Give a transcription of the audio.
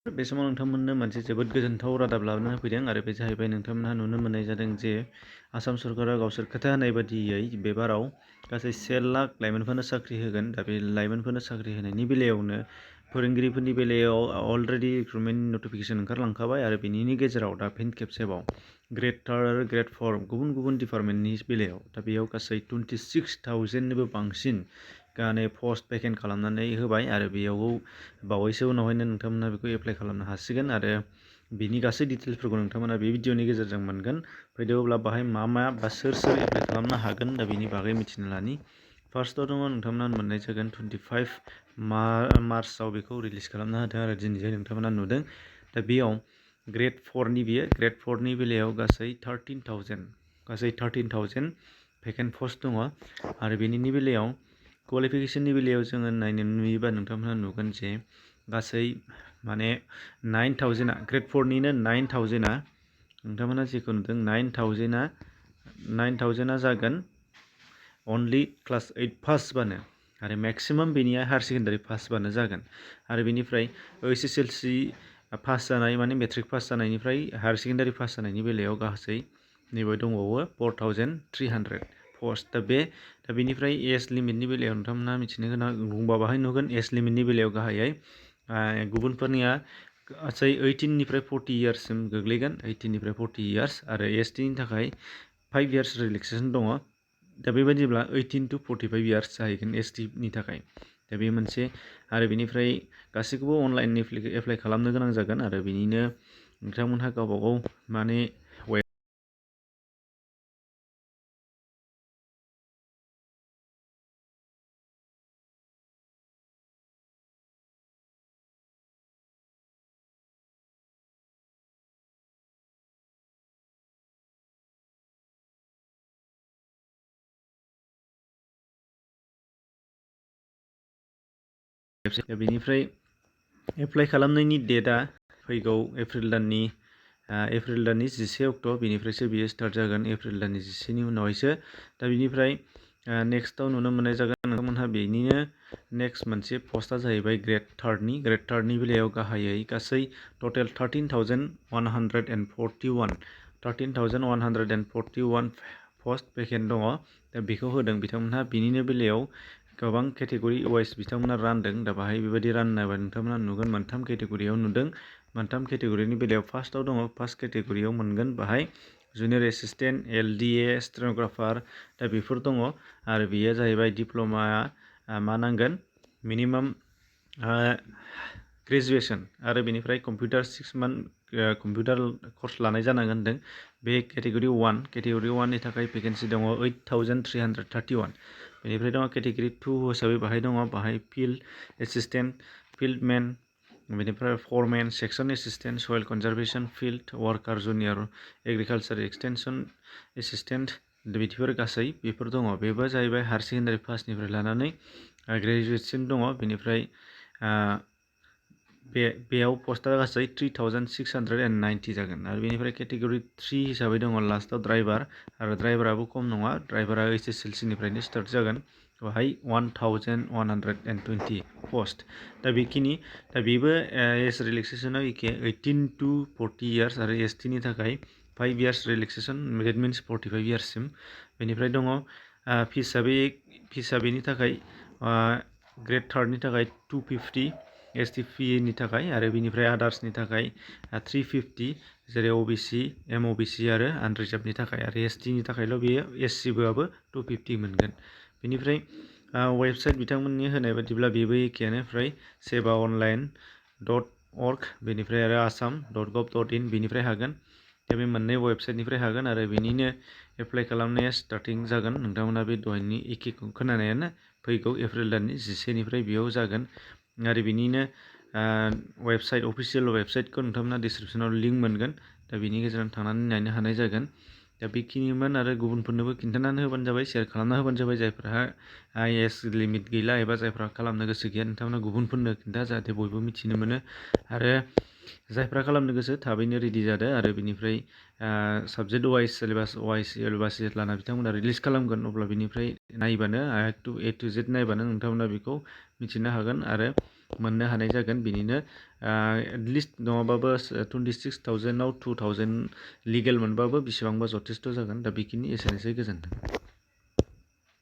बे समाव नोंथांमोननो मोनसे जोबोद गोजोनथाव रादाब लाबोना होफैदों आरो बे जाहैबाय नोंथांमोनहा नुनो मोननाय जादों जे आसाम सरकारा गावसोर खोथा होनाय बादियै बे बाराव गासै 1 लाख लाइमोनफोरनो साख्रि होगोन। दा बे लाइमोनफोरनो साख्रि होनायनि बेलायावनो फोरोंगिरिफोरनि बेलायाव अलरेडि रिक्रुटमेन्ट नटिफिकेसन ओंखारलांखाबाय आरो बेनिनो गेजेराव दा फिन खेबसेबाव ग्रेड 3 आरो ग्रेड 4 गुबुन गुबुन डिपार्टमेन्टनि बेलायाव दा बेयाव गासै 26,000निबो बांसिन पस्ट भेकेन्ट खालामनानै होबाय आरो बेयाव बावैसो उनावहायनो नोंथांमोना बेखौ एप्लाइ खालामनो हासिगोन आरो बिनि गासै डिटेल्सफोरखौ नोंथांमोना बे भिडिअनि गेजेरजों मोनगोन। फैदो अब्ला बाहाय मा बा सोर एप्लाइ खालामनो हागोन दा बेनि बागै मिथिनो लानि। फार्स्टआव दङ नोंथांमोना मोननाय जागोन 25 मार्चआव बेखौ रिलिज खालामना होदों आरो दिनैहाय नोंथांमोना नुदों। दा बेयाव ग्रेड 4नि बेलायाव गासै 13,000 भेकेन्ट पस्ट दङ आरो बेनिनि बेलायाव क्वालिफिकेसननि बेलायाव जोङो नुयोबा नोंथांमोना नुगोन जे गासै 9,000 ग्रेड 4निनो 9,000 नोंथांमोना जेखौ नुदों 9,000 जागोन अनलि क्लास 8 पासबानो आरो मेक्सिमाम बेनिया हायार सेकेन्डारि पासबानो जागोन आरो बेनिफ्राय SSLC पास जानाय माने मेट्रिक पास जानायनिफ्राय हायार सेकेन्डारि पास जानायनि बेलायाव गासै नैबे दंबावो 4,300 पस्ट। दा बेनिफ्राय एज लिमिटनि बेलायाव नोंथांमोना मिथिनो गोनां बुंबा बाहाय नुगोन एज लिमिटनि बेलायाव गाहायै गुबुनफोरनिया गासै 18निफ्राय 40 इयार्ससिम गोग्लैगोन 18निफ्राय 40 इयार्स आरो STनि थाखाय 5 इयार्स रिलेक्सेसन दङ। दा बेबायदिब्ला 18 to 45 इयार्स जाहैगोन STनि थाखाय। दा बे मोनसे आरो बेनिफ्राय गासैखौबो अनलाइन एप्लाइ खालामनो गोनां जागोन आरो बेनिनो नोंथांमोनहा गावबा गाव बेनिफ्राय एप्लाइ खालामनायनि डेटआ फैगौ एप्रिल दाननि 11 अक्ट' बेनिफ्रायसो बियो स्टार्ट जागोन एप्रिल दाननि 10नि उनावहायसो। दा बिनिफ्राय नेक्स्टआव नुनो मोननाय जागोन नोंथांमोनहा बेनिनो नेक्स्ट मोनसे पस्टआ जाहैबाय ग्रेड 3नि बेलायाव गाहायै गासै टटेल 13,141 पस्ट भेकेन्ट दङ। दा बेखौ होदों बिथांमोनहा बिनिनो बेलायाव गोबां केटेगरि वाइज बिथांमोना रानदों। दा बाहाय बेबायदि राननायबा नोंथांमोना नुगोन मोनथाम केटेगरियाव नुदों। मोनथाम केटेगरिनि बेलायाव फार्स्टआव दङ फार्स्ट केटेगरियाव मोनगोन बाहाय जुनियर एसिस्टेन्ट LDA स्टेन'ग्राफार दा बेफोर दङ आरो बेयो जाहैबाय डिप्ल'माया मा नांगोन मिनिमाम ग्रेजुवेसन आरो बेनिफ्राय कम्पिउटार 6 मान्थ कम्पिउटार कर्स लानाय जानांगोन होनदों। बे केटेगरि 1नि थाखाय भेकेन्सि दङ 8,331। बेनिफ्राय दङ केटेगरि 2 हिसाबै बाहाय फिल्ड एसिस्टेन्ट फिल्डमेन बेनिफ्राय foreman section assistant soil conservation field worker junior agriculture extension assistant बिदिफोर गासै बेफोर दङ। बेबो जाहैबाय हायार सेकेन्डारि पासनिफ्राय लानानै ग्रेजुवेटसिम दङ। बेनिफ्राय बेयाव पस्टआ गासै 3,690 जागोन आरो बेनिफ्राय केटेगरि 3 हिसाबै दङ लास्टआव ड्राइभार आरो ड्राइभाराबो खम नङा ड्राइभारा SSLCनिफ्रायनो स्टार्ट जागोन बेवहाय 1,120 पस्ट। दा बेखिनि दा बेबो एज रिलेक्सेसनाव एखे 18 to 40 इयार्स आरो STनि थाखाय 5 इयार्स रिलेक्सेसन देट मिन्स 45 इयार्ससिम। बेनिफ्राय दङ फिसआ बेनि थाखाय ग्रेड 3नि थाखाय 250 STPनि थाखाय आरो बेनिफ्राय आदार्सनि थाखाय 350 जेरै OBC MOBC आरो आनरिजार्भनि थाखाय आरो STनि थाखायल' बेयो SCबोआबो 250 मोनगोन। बेनिफ्राय वेबसाइट बिथांमोननि होनाय बादिब्ला बेबो एखेयानो फ्राय sevaonline.org बेनिफ्राय आरो assam.gov.in बेनिफ्राय हागोन। दा बे मोननै वेबसाइटनिफ्राय हागोन आरो बेनिनो एप्लाइ खालामनाया स्टार्टिं जागोन नोंथांमोना बे दहायनि एखेखौ खोनानायानो फैगौ एप्रिल दाननि 10निफ्राय बेयाव जागोन आरो बिनिनो वेबसाइट अफिसियेल वेबसाइटखौ नोंथांमोना डिसक्रिपसनाव लिंक मोनगोन। दा बेनि गेजेरजों थांनानै नायनो हानाय जागोन। दा बेखिनिमोन आरो गुबुनफोरनोबो खिन्थानानै होबानो जाबाय शेयार खालामना होबानो जाबाय जायफोरहा एज लिमिट गैला एबा जायफ्रा खालामनो गोसो गैया नोंथांमोना गुबुनफोरनो खिन्था जाहाथे बयबो मिथिनो मोनो आरो जायफ्रा खालामनो गोसो थाबैनो रेडि जादो आरो बेनिफ्राय साबजेक्ट वाइज सिलेबास जेब्लाना बिथांमोना रिलिज खालामगोन अब्ला बेनिफ्राय नायबानो A to Z नायबानो नोंथांमोना बेखौ मिथिनो हागोन आरो मोननो हानाय जागोन। बिनिनो एटलिस्ट नङाबाबो 26,000आव 2,000 लिगेल मोनबाबो बेसेबांबा जथेस्थ' जागोन। दा बेखिनि एसेनोसै, गोजोन्थों।